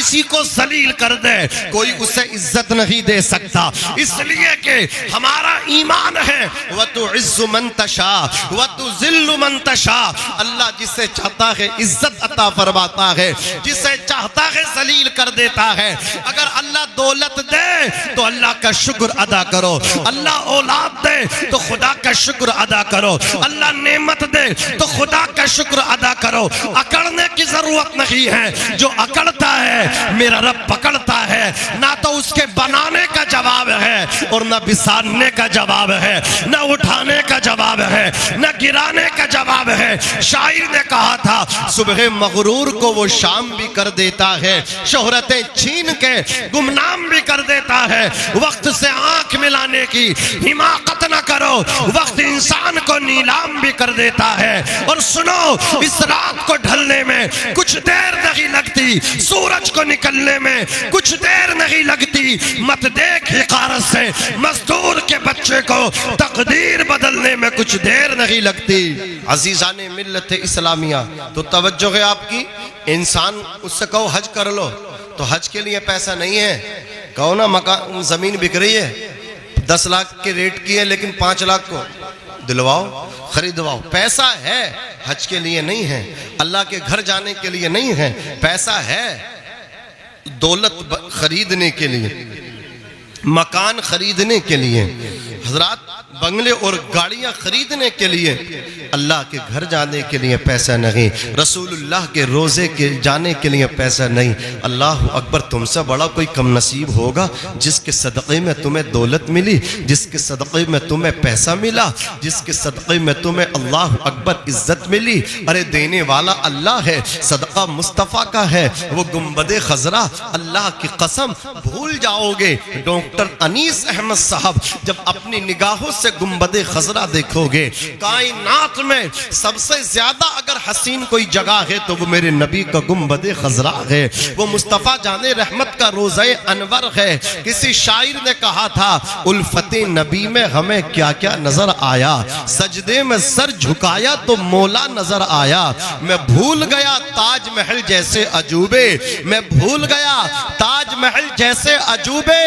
کسی کو ذلیل کر دے کوئی اسے عزت نہیں دے سکتا، اس لیے کہ ہمارا ایمان ہے وَتُعِزُّ مَن تَشَاءُ وَتُذِلُّ مَن تَشَاءُ، اللہ جسے چاہتا ہے عزت عطا فرماتا ہے، جسے چاہتا ہے ذلیل کر دیتا ہے۔ اگر اللہ دولت دے تو اللہ کا شکر ادا کرو، اللہ اولاد دے تو خدا کا شکر ادا کرو، اللہ نعمت دے تو خدا کا شکر ادا کرو۔ اکڑنے کی ضرورت نہیں ہے، جو اکڑتا ہے میرا رب پکڑتا ہے، نہ تو اس کے بنانے کا جواب ہے اور نہ بساننے کا جواب ہے، نہ اٹھانے کا جواب ہے، نہ گرانے کا جواب ہے۔ شاعر نے کہا تھا صبح مغرور کو وہ شام بھی کر دیتا ہے، شہرتیں چھین کے گمنام بھی کر دیتا ہے۔ وقت سے آنکھ ملانے کی حماقت نہ کرو، وقت انسان کو نیلام بھی کر دیتا ہے۔ اور سنو، اس رات کو ڈھلنے میں کچھ دیر نہیں لگتی، سورج کو نکلنے میں کچھ دیر نہیں لگتی، مت دیکھ حقارت سے مزدور کے بچے کو تقدیر بدلنے میں کچھ دیر نہیں لگتی۔ عزیزان ملت اسلامیہ، تو توجہ ہے آپ کی، انسان اس سے کہو حج کر لو تو حج کے لیے پیسہ نہیں ہے، کہو نا مکان زمین بک رہی ہے 10 لاکھ کے ریٹ کی ہے لیکن 5 لاکھ کو دلواؤ، خریدواؤ، پیسہ ہے، حج کے لیے نہیں ہے، اللہ کے گھر جانے کے لیے نہیں ہے، پیسہ ہے دولت خریدنے کے لیے، مکان خریدنے کے لیے، حضرات بنگلے اور گاڑیاں خریدنے کے لیے، اللہ کے گھر جانے کے لیے پیسہ نہیں، رسول اللہ کے روزے کے جانے کے لیے پیسہ نہیں۔ اللہ اکبر، تم سے بڑا کوئی کم نصیب ہوگا جس کے صدقے میں تمہیں دولت ملی، جس کے صدقے میں تمہیں پیسہ ملا، جس کے صدقے میں تمہیں اللہ اکبر عزت ملی۔ ارے دینے والا اللہ ہے، صدقہ مصطفیٰ کا ہے، وہ گنبد خضرا، اللہ کی قسم بھول جاؤ گے۔ ڈاکٹر انیس احمد صاحب جب اپنی نگاہوں سے گنبد خضرا دیکھو گے، کائنات میں سب سے زیادہ اگر حسین کوئی جگہ ہے تو وہ میرے نبی کا گنبد خضرا ہے، وہ مصطفیٰ جان رحمت کا روضہ انور ہے۔ کسی شاعر نے کہا تھا الفت نبی میں ہمیں کیا کیا نظر آیا، سجدے میں سر جھکایا تو مولا نظر آیا، میں بھول گیا تاج محل جیسے عجوبے، میں بھول گیا تاج محل جیسے عجوبے،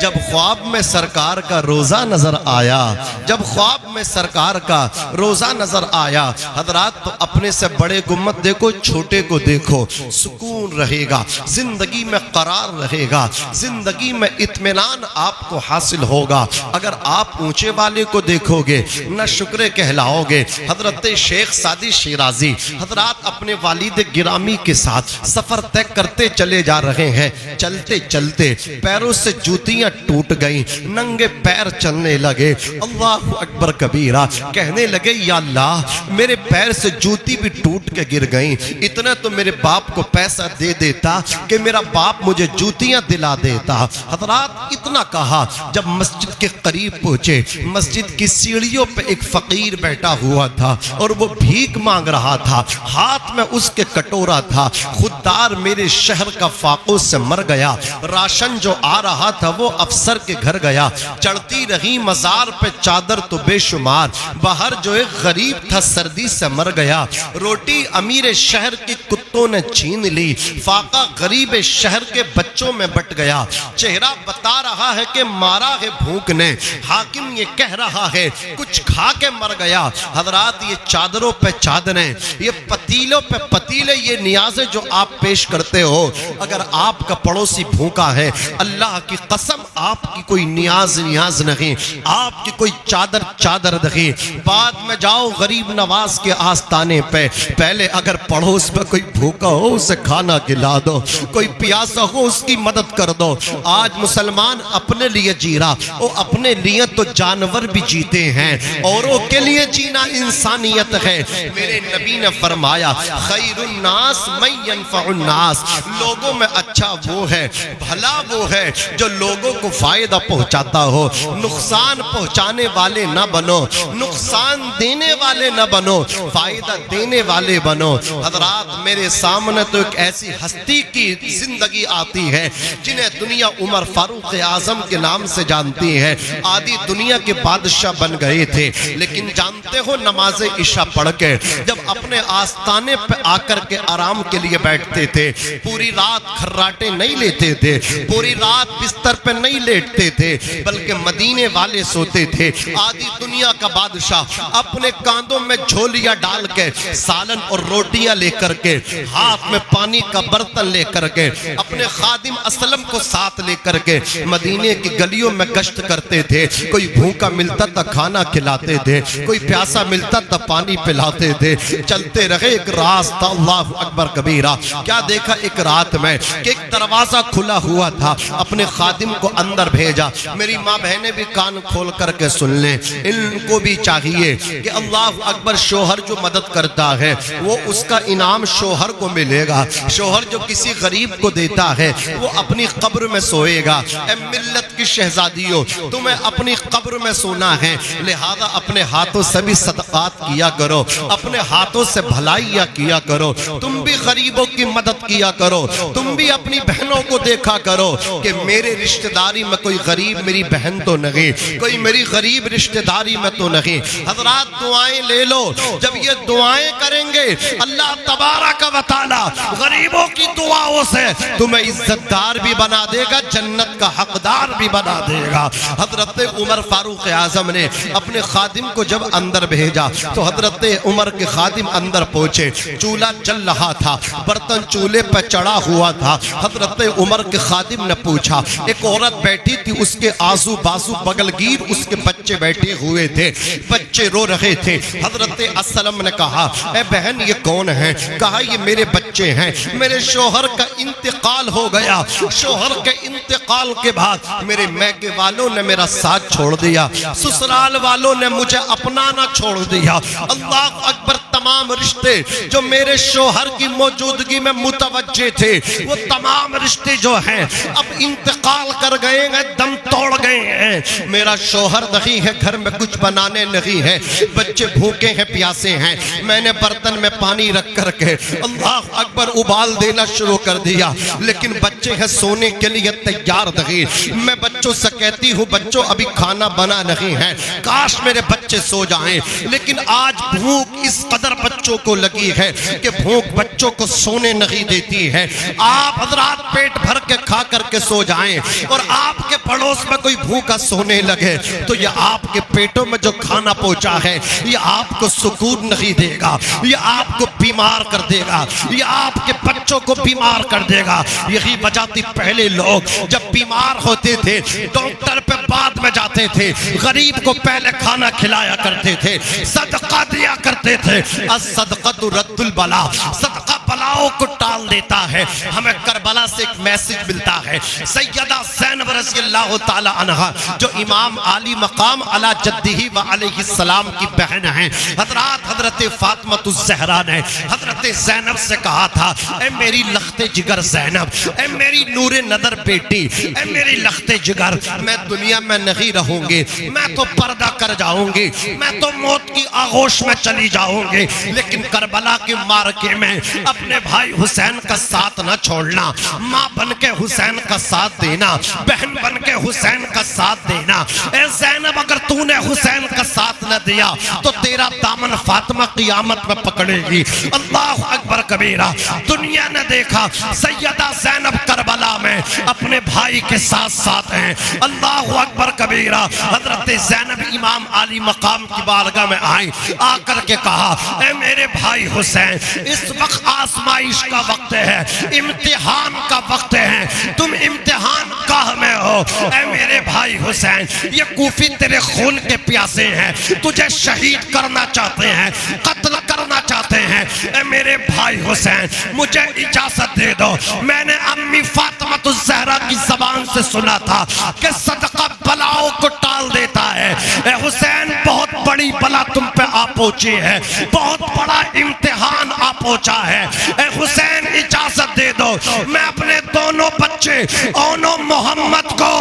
جب خواب میں سرکار کا روزہ نظر آیا، جب خواب میں سرکار کا روزہ نظر آیا۔ حضرات تو اپنے سے بڑے کو مت دیکھو، چھوٹے کو دیکھو، سکون رہے گا، زندگی میں قرار رہے گا، زندگی میں اطمینان آپ کو حاصل ہوگا۔ اگر آپ اونچے والے کو دیکھو گے نہ شکر کہلاؤ گے۔ حضرت شیخ سعدی شیرازی حضرات اپنے والد گرامی کے ساتھ سفر طے کرتے چلے جا رہے ہیں، چلتے چلتے پیروں سے جوتیاں ٹوٹ گئیں، ننگے پیر چلنے لگے، اللہ اکبر کبیرہ، کہنے لگے یا اللہ میرے پیر سے جوتی بھی ٹوٹ کے گر گئیں، اتنا تو میرے باپ کو پیسہ دے دیتا کہ میرا باپ مجھے جوتیاں دلا دیتا۔ حضرات اتنا کہا، جب مسجد کے قریب پہنچے، مسجد کی سیڑھیوں پہ ایک فقیر بیٹھا ہوا تھا اور وہ بھیک مانگ رہا تھا، ہاتھ میں اس کے کٹورا تھا۔ خوددار میرے شہر کا فاقوں سے مر گیا، راشن جو آ رہا تھا وہ افسر کے گھر گیا، چڑھتی رہی مزار پہ چادر تو بے شمار، باہر جو ایک غریب تھا سردی سے مر گیا، روٹی امیر شہر کے کتوں نے چھین لی، فاقہ غریب شہر کے بچوں میں بٹ گیا، چہرہ بتا رہا ہے کہ مارا ہے بھوک نے، حاکم یہ کہہ رہا ہے کچھ کھا کے مر گیا۔ حضرات یہ چادروں پہ چادریں، یہ پتیلوں پہ پتیلے، یہ نیازیں جو آپ پیش کرتے ہو، اگر آپ کا پڑوسی بھوکا ہے، اللہ کی قسم آپ کی کوئی نیاز نہیں، آپ کی کوئی چادر نہیں۔ بعد میں جاؤ غریب نواز کے آستانے پہ، پہلے اگر پڑوس میں کوئی بھوکا ہو اسے کھانا کھلا دو، کوئی پیاسا ہو اس کی مدد کر دو۔ آج مسلمان اپنے لیے جی رہا، وہ اپنے لیے تو جانور بھی جیتے ہیں، اوروں کے لیے جینا انسانیت ہے۔ میرے نبی نے فرمایا خیر الناس من ينفع الناس، لوگوں میں اچھا وہ ہے، بھلا وہ ہے جو لوگوں کو فائدہ پہنچاتا ہو، نقصان پہنچانے والے نہ بنو، نقصان دینے والے نہ بنو، فائدہ دینے والے بنو۔ حضرات میرے سامنے تو ایک ایسی ہستی کی زندگی آتی ہے جنہیں دنیا عمر فاروق اعظم کے نام سے جانتی ہے، آدھی دنیا کے بادشاہ بن گئے تھے، لیکن جانتے ہو نماز عشاء پڑھ کے جب اپنے آستانے پہ آ کر کے آرام کے لیے بیٹھتے تھے، پوری رات کھراٹے نہیں لیتے تھے، پوری رات بستر پہ نہیں لیٹتے تھے، بلکہ مدینے والے سوتے تھے۔ آدھی دنیا کا بادشاہ اپنے کاندھوں میں جھولیاں ڈال کے، سالن اور روٹیاں لے کر کے، ہاتھ میں پانی کا برتن لے کر کے، اپنے خادم اسلم کو ساتھ لے کر کے مدینے کی گلیوں میں گشت کرتے تھے۔ کوئی بھوکا ملتا تھا کھانا کھلاتے تھے، کوئی پیاسا ملتا تھا پانی پلاتے تھے۔ چلتے رہے، ایک راستہ، اللہ اکبر کبیرہ، کیا دیکھا ایک رات میں کہ ایک دروازہ کھلا ہوا تھا، اپنے خادم کو اندر بھیجا۔ میری ماں بہنیں بھی کان کھول کر کے سن لیں، ان کو بھی چاہیے کہ اللہ اکبر، شوہر جو مدد کرتا ہے وہ اس کا انعام شوہر کو ملے گا۔ شوہر جو کسی غریب کو دیتا ہے وہ اپنی قبر میں سوئے گا۔ اے ملت کی شہزادیوں، تمہیں اپنی قبر میں سونا ہے، لہذا اپنے ہاتھوں سے بھی صدقات کیا کرو، اپنے ہاتھوں سے بھلائیاں کیا کرو، تم بھی غریبوں کی مدد کیا کرو، تم بھی اپنی بہنوں کو دیکھا کرو کہ میرے رشتہ داری میں کوئی غریب میری بہن تو نہیں، کوئی میری غریب رشتہ داری میں تو نہیں۔ حضرات دعائیں لے لو، جب یہ دعائیں کریں گے اللہ تبارک و تعالی غریبوں کی دعاؤں سے تمہیں عزت دار بھی بنا دے گا، جنت کا حقدار بھی بنا دے گا۔ حضرت عمر فاروق اعظم نے اپنے خادم کو جب اندر بھیجا تو حضرت عمر کے خادم اندر پہنچے، چولہا جل رہا تھا، برتن چولہے پہ چڑھا ہوا تھا۔ حضرت عمر کے خادم نے پوچھا، ایک عورت بیٹھی تھی، اس کے آزو بازو بغل گیر اس کے بچے بیٹھے ہوئے تھے، بچے رو رہے تھے۔ حضرت اسلم نے کہا، اے بہن یہ کون ہے؟ کہا یہ میرے بچے ہیں، میرے شوہر کا انتقال ہو گیا، شوہر کے انتقال کے بعد میرے میکے والوں نے میرا ساتھ چھوڑ دیا، سسرال والوں نے مجھے اپنانا چھوڑ دیا۔ اللہ اکبر، تمام رشتے جو میرے شوہر کی موجودگی میں متوجہ تھے وہ تمام رشتے جو ہیں اب انتقال کر گئے ہیں، دم توڑ گئے ہیں۔ میرا شوہر نہیں ہے، گھر میں کچھ بنانے نہیں ہے، بچے بھوکے ہیں پیاسے ہیں، میں نے برتن میں پانی رکھ کر کے اللہ اکبر ابال دینا شروع کر دیا، لیکن بچے ہیں سونے کے لیے تیار نہیں۔ میں بچوں سے کہتی ہوں بچوں ابھی کھانا بنا نہیں ہے، کاش میرے بچے سو جائیں، لیکن آج بھوک اس قدر بچوں کو لگی ہے کہ بھوک بچوں کو سونے نہیں دیتی ہے۔ آپ حضرات پیٹ بھر کے کھا کر کے سو جائیں اور آپ کے پڑوس میں کوئی بھوکا سونے لگے تو یہ آپ کے پیٹوں میں جو کھانا پہنچا ہے یہ آپ کو سکون نہیں دے گا، یہ آپ کو بیمار کر دے گا، یہ آپ کے بچوں کو بیمار کر دے گا۔ یہی وجہ تھی پہلے لوگ جب بیمار ہوتے تھے ڈاکٹر پہ بعد میں جاتے تھے، غریب کو پہلے کھانا کھلایا کرتے تھے، صدقہ دیا کرتے تھے۔ الصدقۃ رد البلا، صدقہ بلاؤں کو ٹال دیتا ہے۔ ہمیں کربلا سے ایک میسج ملتا ہے، سیدہ زینب رضی اللہ تعالی عنہا جو امام علی مقام علی جدہ و علیہ السلام کی بہن ہیں، حضرات حضرت فاطمہ الزہرا نے حضرت زینب سے کہا تھا، اے میری لخت جگر زینب، اے میری نور نظر بیٹی، اے میری لخت جگر، میں دنیا میں نہیں رہوں گی، میں تو پردہ کر جاؤں گی، میں تو موت کی آغوش میں چلی جاؤں گی، لیکن کربلا کے مارکے میں اپنے بھائی حسین کا ساتھ نہ چھوڑنا، ماں بن کے حسین کا ساتھ دینا، بہن بن کے حسین کا ساتھ دینا۔ اے زینب اگر تو نے حسین کا ساتھ نہ دیا تو تیرا دامن فاطمہ قیامت میں پکڑے گی۔ اللہ اکبر کبیرہ، دنیا نے دیکھا سیدہ زینب کربلا میں اپنے بھائی کے ساتھ ساتھ ہیں۔ اللہ اکبر کبیرہ، حضرت زینب امام علی مقام کی بارگاہ میں آئیں، آ کر کے کہا، اے میرے بھائی حسین، اس وقت آزمائش کا وقت ہے، امتحان کا وقت ہے، تم امتحان گاہ میں ہو۔ اے میرے بھائی حسین، یہ کوفی تیرے خون کے پیاسے ہیں، تجھے شہید کرنا چاہتے ہیں، قتل کرنا چاہتے ہیں۔ اے میرے بھائی حسین، مجھے اجازت دے دو، میں نے امی فاطمہ الزہرا کی زبان سے سنا تھا کہ صدقہ بلاؤں کو ٹال دیتا ہے۔ اے حسین، بہت بڑی بلا تم پہ آ پہنچی ہے، بہت بڑا امتحان آ پہنچا ہے۔ اے حسین اجازت دے دو، میں اپنے دونوں بچے اونو محمد کو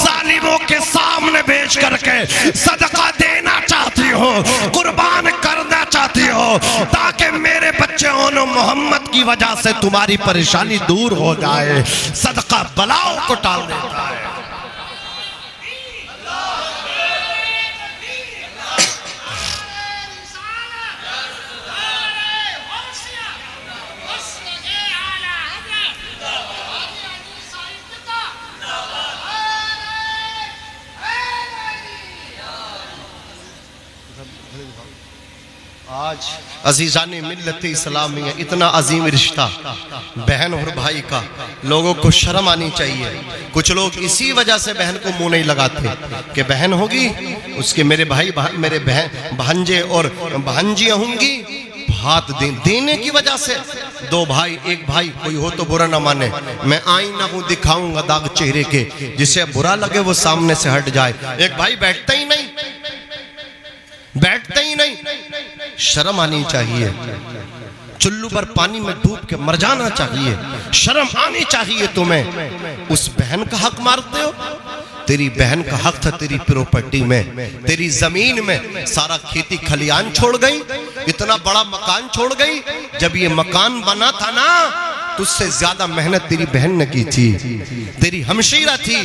ظالموں کے سامنے بیچ کر کے صدقہ دینا چاہتی ہوں، قربان کرنا چاہتی ہوں، تاکہ میرے بچے اونو محمد کی وجہ سے تمہاری پریشانی دور ہو جائے۔ صدقہ بلاؤں کو ٹال دیتا ہے۔ آج عزیزان ملت اسلامیہ اتنا عظیم رشتہ بہن اور بھائی کا، لوگوں کو شرم آنی چاہیے۔ کچھ لوگ اسی وجہ سے بہن کو منہ نہیں لگاتے کہ بہن ہوگی اس کے میرے بھائی میرے بھانجے اور بھانجیاں ہوں گی، ہاتھ دینے کی وجہ سے دو بھائی ایک بھائی کوئی ہو تو برا نہ مانے، میں آئینہ ہوں دکھاؤں گا داغ چہرے کے، جسے برا لگے وہ سامنے سے ہٹ جائے۔ ایک بھائی بیٹھتا ہی نہیں، شرم آنی چاہیے، چلو پر پانی میں ڈوب کے مر جانا چاہیے، شرم آنی چاہیے تمہیں۔ اس بہن کا حق مارتے ہو؟ تیری بہن کا حق تھا تیری پراپرٹی میں، تیری زمین میں، سارا کھیتی کھلیان چھوڑ گئی، اتنا بڑا مکان چھوڑ گئی۔ جب یہ مکان بنا تھا نا تو اس سے زیادہ محنت تیری بہن نے کی تھی، تیری ہمشیرہ تھی،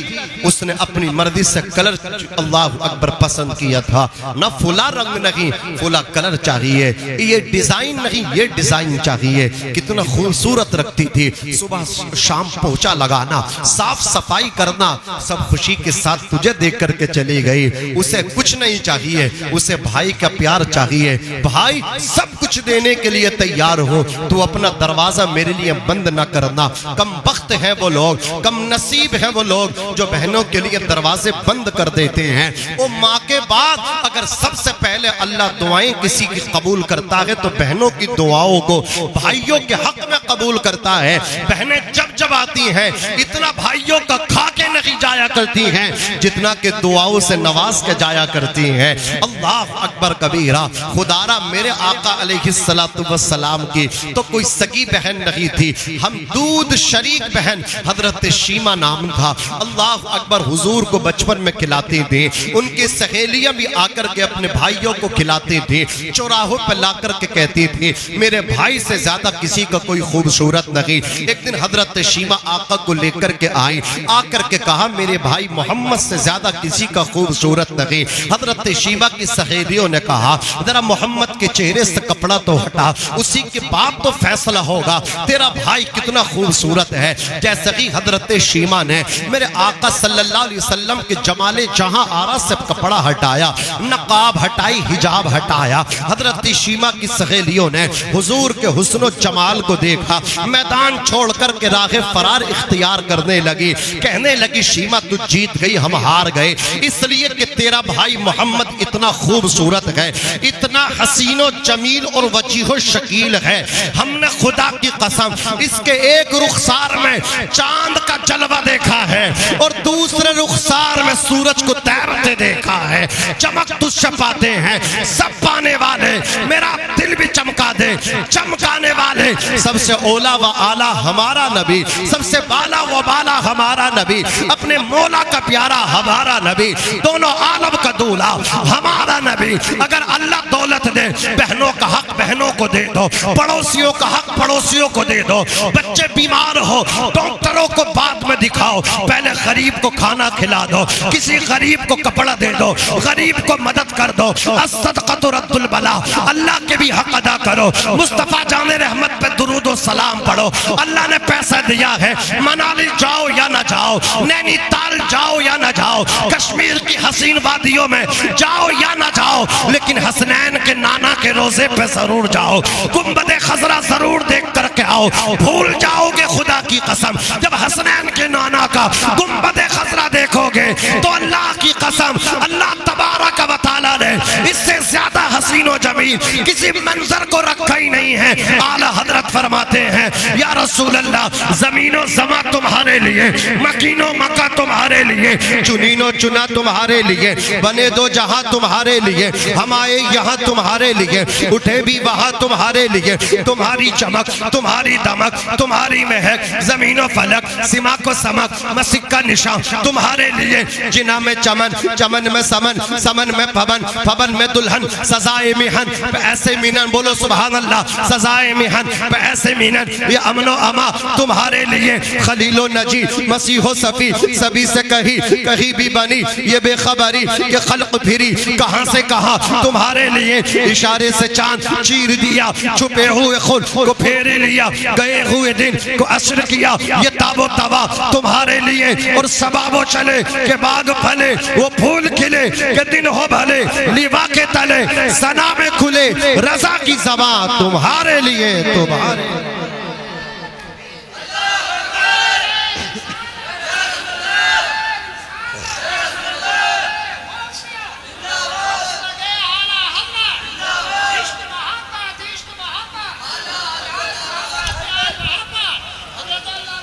اس نے اپنی مرضی سے کلر اللہ اکبر پسند کیا تھا، نہ فلا رنگ نہیں فلا کلر چاہیے، یہ ڈیزائن نہیں یہ ڈیزائن چاہیے۔ کتنا خوبصورت رکھتی تھی، صبح شام پوچھا لگانا، صاف صفائی کرنا، سب خوشی کے ساتھ تجھے دیکھ کر کے چلی گئی۔ اسے کچھ نہیں چاہیے، اسے بھائی کا پیار چاہیے، بھائی سب کچھ دینے کے لیے تیار ہو، تو اپنا دروازہ میرے لیے بند نہ کرنا۔ کم بخت ہیں وہ لوگ، کم نصیب ہیں وہ لوگ جو بہنوں کے لیے دروازے بند کر دیتے ہیں۔ وہ ماں کے بعد اگر سب سے پہلے اللہ دعائیں کسی کی قبول کرتا ہے تو بہنوں کی دعاؤں کو بھائیوں کے حق میں قبول کرتا ہے۔ بہنیں جب آتی ہیں اتنا بھائیوں کا کھا کے نہیں جایا کرتی ہیں جتنا کہ دعاؤں سے نواز کے جایا کرتی ہیں۔ اللہ اکبر کبیرہ۔ خدارہ میرے آقا علیہ السلام کی تو کوئی سگی بہن نہیں تھی، ہم دودھ شریک بہن حضرت شیمہ نام تھا۔ اللہ اکبر، حضور کو بچپن میں کھلاتے تھے، ان کی سہیلیاں بھی آ کر کے اپنے بھائیوں کو کھلاتے تھے، چوراہوں پہ لا کر کے کہتی تھی میرے بھائی سے زیادہ کسی کا کوئی خوبصورت نہیں۔ ایک دن حضرت شیمہ آقا کو لے کر کے آئی، آ کر کے کہا میرے بھائی محمد سے زیادہ کسی کا خوبصورت نہیں۔ حضرت شیمہ کی سہیلیوں نے کہا ذرا محمد کے چہرے سے کپڑا تو ہٹا، اسی کے بعد تو فیصلہ ہوگا تیرا بھائی کتنا خوبصورت ہے۔ جیسے ہی حضرت شیمہ نے میرے آقا صلی اللہ علیہ وسلم کے جمال جہاں آرا سے کپڑا ہٹایا، نقاب ہٹائی، حجاب ہٹایا، حضرت شیمہ کی سہیلیوں نے حضور کے حسن و جمال کو دیکھا، میدان چھوڑ کر کے راہ فرار اختیار کرنے لگی، کہنے لگی شیمہ تو جیت گئی ہم ہار گئے، اس لیے کہ تیرا بھائی محمد اتنا خوبصورت ہے، اتنا حسین و جمیل اور وجیح و شکیل ہے، ہم نے خدا کی قسم اس کے ایک رخسار میں چاند کا جلوہ دیکھا ہے اور دوسرے رخسار میں سورج کو تیرتے دیکھا ہے، چمک تو شفاتے ہیں سب پانے والے، میرا دل بھی چمکا دے چمکانے والے، سب سے اولا و آلہ ہمارا نبی، سب سے بالا و بالا ہمارا نبی، اپنے مولا کا پیارا ہمارا نبی، دونوں عالم کا دولا ہمارا نبی۔ اگر اللہ دولت دے بہنوں کا حق بہنوں کو دے دو، پڑوسیوں کا حق پڑوسیوں کو دے دو، بچے بیمار ہو ڈاکٹروں کو بعد میں دکھاؤ، پہلے غریب کو کھانا کھلا دو، کسی غریب کو کپڑا دے دو، غریب کو مدد کر دو، الصدقۃ رد البلا، اللہ کے بھی حق ادا کرو، مصطفیٰ جان رحمت پہ درود و سلام پڑھو۔ اللہ نے پیسہ دیا ہے، منالی جاؤ یا نہ جاؤ، نینی تال جاؤ یا نہ جاؤ، کشمیر کی حسین وادیوں میں جاؤ یا نہ جاؤ، لیکن حسنین کے نانا کے روزے پہ ضرور جاؤ، گنبد خضرا ضرور دیکھ کر کے آؤ، بھول جاؤ گے خدا کی قسم جب حسنین کے نانا کا گنبد خضرا دیکھو گے تو اللہ کی قسم اللہ تبارک و تعالی نے اس سے زیادہ حسین و جمیل کسی منظر کو رکھا ہی نہیں ہے۔ اعلیٰ حضرت فرماتے ہیں یا رسول اللہ زمین و زمان تمہارے لیے، مکین و مکہ تمہارے لیے، چنین و چنا تمہارے لیے، بنے دو جہاں تمہارے لیے، ہم آئے یہاں تمہارے لیے، اٹھے بھی وہاں تمہارے لیے، تمہاری چمک تمہاری دمک تمہاری مہک، زمین و فلک سماک و سمک مسک کا نشان تمہارے لیے، جنا میں چمن چمن میں سمن سمن میں پھبن پھبن میں دلہن، سزائے مہن پہ ایسے مینن، بولو سبحان اللہ، سزائے مہن پہ ایسے مینن، یہ امن و اما تمہارے لیے، خلیل فقیل و نجی مسیح و صفی سبھی سے کہیں بھی بنی یہ بے خبری کہ خلق پھری کہاں سے کہاں تمہارے لیے اشارے سے چاند چیر دیا چھپے ہوئے خود کو پھیر لیا گئے ہوئے دن کو عصر کیا یہ تاب و توا تمہارے لیے اور سباب و چلے کہ باغ پھلے وہ پھول کھلے کہ دن ہو بھلے لیوا کے تلے ثنا میں کھلے رضا کی زبان تمہارے لیے تمہارے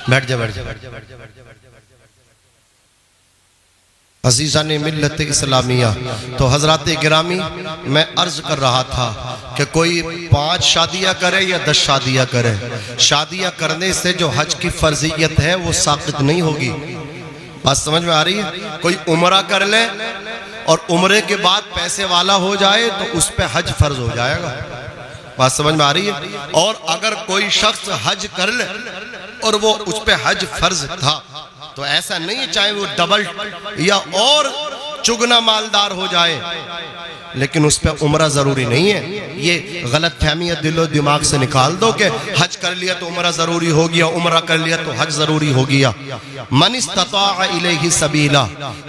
بیٹھ جا عزیزان ملت اسلامیہ. تو حضرات گرامی میں عرض کر رہا تھا کہ کوئی 5 شادیاں کرے یا 10 شادیاں کرے، شادیاں کرنے سے جو حج کی فرضیت ہے وہ ساقط نہیں ہوگی. بات سمجھ میں آ رہی ہے؟ کوئی عمرہ کر لے اور عمرے کے بعد پیسے والا ہو جائے تو اس پہ حج فرض ہو جائے گا. بات سمجھ میں آ رہی ہے؟ اور اگر کوئی شخص حج کر لے اور وہ اس پہ حج فرض تھا تو ایسا نہیں چاہے وہ ڈبل یا اور چگنا مالدار ہو جائے لیکن اس پہ عمرہ ضروری نہیں ہے. یہ غلط فہمیت دل و دماغ سے نکال دو کہ حج کر لیا تو عمرہ ضروری ہو گیا، عمرہ کر لیا تو حج ضروری ہو گیا. من استطاع الیہ سبیلا،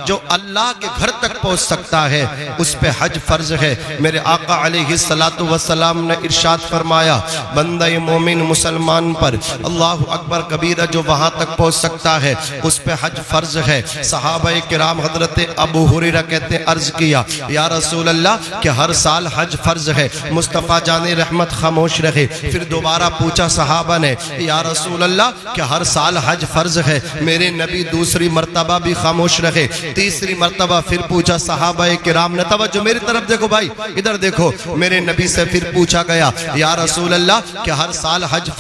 جو اللہ کے گھر تک پہنچ سکتا ہے اس پہ حج فرض ہے. میرے آقا علیہ السلام نے ارشاد فرمایا بندہ مومن مسلمان پر اللہ اکبر کبیرہ جو وہاں تک پہنچ سکتا ہے اس پہ حج فرض ہے. صحابہ کرام حضرت ابو ہریرہ کہتے ہیں عرض کیا یا رسول اللہ کہ ہر سال حج فرض ہے. مصطفیٰ جان رحمت خاموش رہے. پھر دوبارہ پوچھا صحابہ نے یا رسول اللہ کہ ہر سال حج فرض ہے. میرے نبی دوسری مرتبہ بھی خاموش رہے. تیسری مرتبہ پھر پوچھا صحابہ کرام نے. توجہ میری طرف دیکھو بھائی، ادھر دیکھو. میرے نبی سے پھر پوچھا گیا یا رسول اللہ کہ ہر سال حج